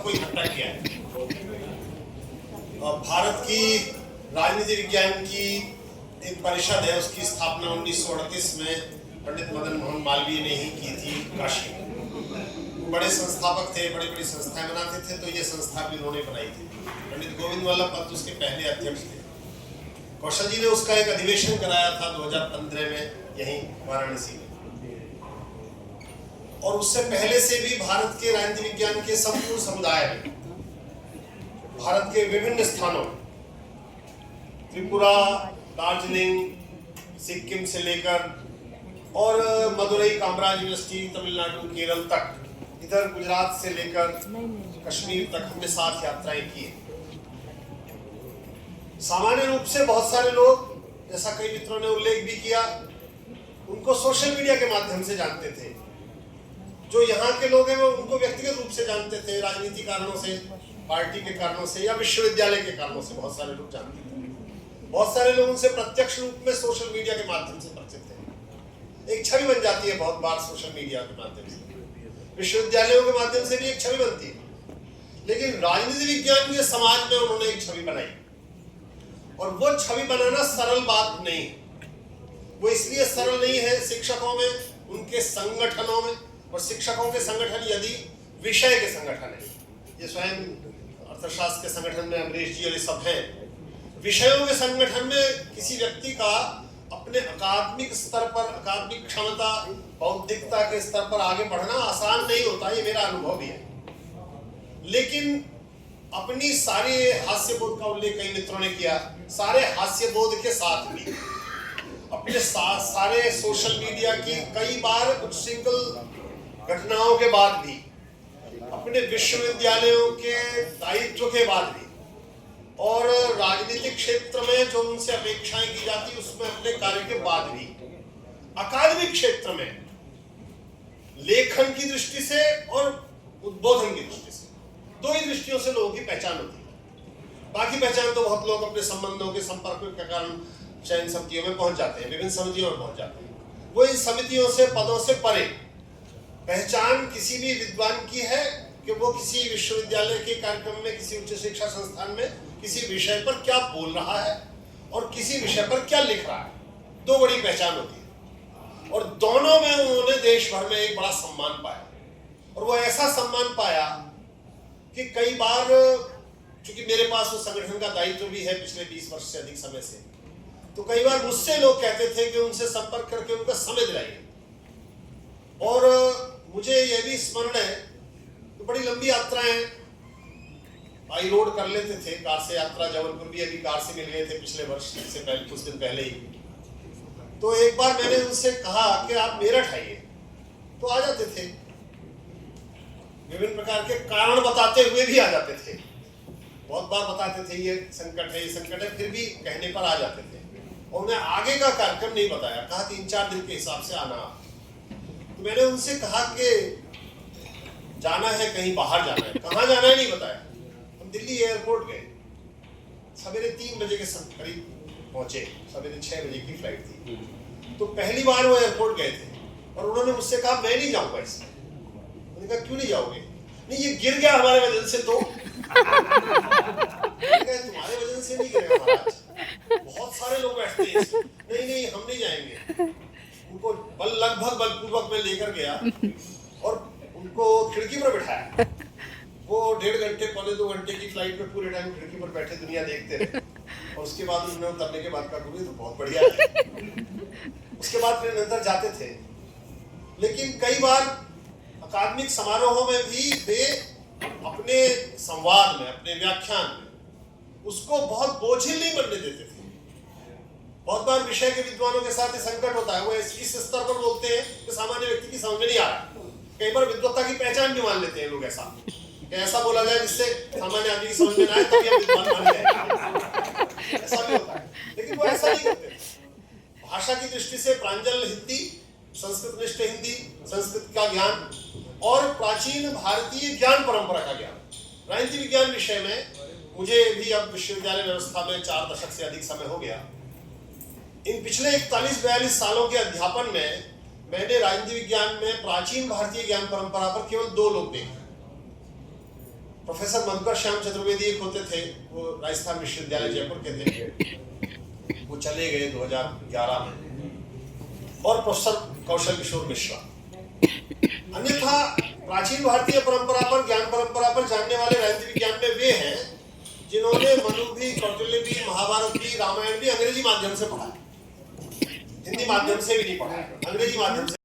सबको इकट्ठा किया है। भारत की राजनीति विज्ञान की एक परिषद है, उसकी स्थापना 1938 में पंडित मदन मोहन मालवीय ने ही की थी काशी में। बड़े संस्थापक थे, बड़ी बड़ी संस्थाएं बनाते थे, तो ये संस्था भी उन्होंने बनाई थी। पंडित गोविंद वल्लभ पंत उसके पहले अध्यक्ष थे। कौशल जी ने उसका एक अधिवेशन कराया था 2015 में यहीं वाराणसी में। और उससे पहले से भी भारत के राजनीति विज्ञान के संपूर्ण समुदाय में, भारत के विभिन्न स्थानों में, त्रिपुरा, दार्जिलिंग, सिक्किम से लेकर और मदुरई, कामराज यूनिवर्सिटी, तमिलनाडु, केरल तक, इधर गुजरात से लेकर कश्मीर तक हमने 7 यात्राएं की। सामान्य रूप से बहुत सारे लोग, जैसा कई मित्रों ने उल्लेख भी किया, उनको सोशल मीडिया के माध्यम से जानते थे। जो यहाँ के लोग हैं वो उनको व्यक्तिगत रूप से जानते थे, राजनीति कारणों से, पार्टी के कारणों से या विश्वविद्यालय के कारणों से बहुत सारे लोग जानते थे। बहुत सारे लोग उनसे प्रत्यक्ष रूप में सोशल मीडिया के माध्यम से परिचित थे। एक छवि बन जाती है बहुत बार सोशल मीडिया के माध्यम से, विश्वविद्यालयों के माध्यम से भी एक छवि बनती है। लेकिन राजनीति विज्ञान के समाज में उन्होंने एक छवि बनाई, और वो छवि बनाना सरल बात नहीं है। वो इसलिए सरल नहीं है, शिक्षकों में, उनके संगठनों में, और शिक्षकों के संगठन यदि विषय के संगठन है, ये स्वयं अर्थशास्त्र के संगठन में अमरीश जी और ये सब हैं, विषयों के संगठन में किसी व्यक्ति का अपने अकादमिक स्तर पर, अकादमिक क्षमता, बौद्धिकता के स्तर पर आगे बढ़ना आसान नहीं होता, ये मेरा अनुभव भी है। लेकिन अपनी सारे हास्यबोध का उल्लेख कई मित्रों ने किया, सारे हास्यबोध के साथ भी अपने सारे सोशल मीडिया की कई बार उच्छृंखल घटनाओं के बाद भी, अपने विश्वविद्यालयों के दायित्व के बाद भी, और राजनीतिक क्षेत्र में जो उनसे अपेक्षाएं की जाती उसमें अपने कार्य के बाद भी, अकादमिक क्षेत्र में लेखन की दृष्टि से और उद्बोधन की दृष्टि से, दो ही दृष्टियों से लोगों की पहचान होती है। बाकी पहचान तो बहुत लोग अपने संबंधों के संपर्क के कारण चयन समितियों में पहुंच जाते हैं, विभिन्न समितियों में पहुंच जाते हैं। वो इन समितियों से, पदों से परे पहचान किसी भी विद्वान की है कि वो किसी विश्वविद्यालय के कार्यक्रम में, किसी उच्च शिक्षा संस्थान में किसी विषय पर क्या बोल रहा है और किसी विषय पर क्या लिख रहा है। दो बड़ी पहचान होती है, और दोनों में उन्होंने देश भर में एक बड़ा सम्मान पाया। और वो ऐसा सम्मान पाया कि कई बार, चूंकि मेरे पास उस संगठन का दायित्व भी है पिछले 20 वर्ष से अधिक समय से, तो कई बार मुझसे लोग कहते थे कि उनसे संपर्क करके उनका समय दिलाइए। और मुझे यह भी स्मरण है कि बड़ी लंबी यात्राएं बाई रोड कर लेते थे, कार से यात्रा, जबलपुर भी अभी कार से मिल गए थे पिछले वर्ष से पहले, कुछ दिन पहले ही। तो एक बार मैंने उनसे कहा कि आप मेरठ आइए, तो आ जाते थे। विभिन्न प्रकार के कारण बताते हुए भी आ जाते थे, बहुत बार बताते थे ये संकट है, ये संकट है, फिर भी कहने पर आ जाते थे। और उन्हें आगे का कार्यक्रम नहीं बताया, कहा 3-4 दिन के हिसाब से आना। तो मैंने उनसे कहा कि जाना है, कहीं बाहर जाना है, कहाँ जाना है नहीं बताया। हम दिल्ली एयरपोर्ट गए, सवेरे 3 बजे के करीब पहुंचे, सवेरे 6 बजे की फ्लाइट थी। तो पहली बार वो एयरपोर्ट गए थे, और उन्होंने मुझसे कहा मैं नहीं जाऊंगा इसमें। मैंने कहा क्यों नहीं जाओगे? नहीं, ये गिर गया हमारे वजन से। तो तुम्हारे वजन से नहीं गिरेगा महाराज, बहुत सारे लोग बैठते हैं। नहीं नहीं, हम नहीं जाएंगे। उनको लगभग बलपूर्वक मैं लेकर गया और उनको खिड़की पर बिठाया। वो 1.5 घंटे, 1.25-2 घंटे की फ्लाइट में पूरे टाइम खिड़की पर बैठे दुनिया देखते रहे। और उसके बाद उन्होंने उतरने के बाद कहा तो बहुत बढ़िया है। उसके बाद फिर अंदर जाते थे। लेकिन कई बार अकादमिक समारोहों में भी वे अपने संवाद में, अपने व्याख्यान में उसको बहुत बोझिल नहीं बनने देते थे। बहुत बार विषय के विद्वानों के साथ ये संकट होता है, वो इस स्तर पर बोलते हैं कि सामान्य व्यक्ति की समझ में नहीं आ रहा। कई बार विद्वत्ता की पहचान भी मान लेते हैं लोग, ऐसा बोला जाए जिससे सामान्य आदमी की समझ में ना आए, तब ये विद्वान मान जाए, ऐसा भी होता है। लेकिन वो ऐसा नहीं करते। भाषा की दृष्टि से प्रांजल हिंदी, संस्कृत निष्ठ हिंदी, संस्कृत का ज्ञान और प्राचीन भारतीय ज्ञान परंपरा का ज्ञान। राजनीति विज्ञान विषय में मुझे भी अब विश्वविद्यालय व्यवस्था में 4 दशक से अधिक समय हो गया। इन पिछले 41-42 सालों के अध्यापन में मैंने राजनीति विज्ञान में प्राचीन भारतीय ज्ञान परंपरा पर केवल 2 लोग देखे। प्रोफेसर मधुकर श्याम चतुर्वेदी एक होते थे, वो राजस्थान विश्वविद्यालय जयपुर के थे, वो चले गए 2011 में। और प्रोफेसर कौशल किशोर मिश्रा। अन्यथा प्राचीन भारतीय परंपरा पर, ज्ञान परंपरा पर जानने वाले राजनीति विज्ञान में वे हैं जिन्होंने मनु भी, कौटिल्य भी, महाभारत भी, रामायण भी अंग्रेजी माध्यम से पढ़ा, हिंदी माध्यम से भी नहीं पढ़ा, अंग्रेजी माध्यम से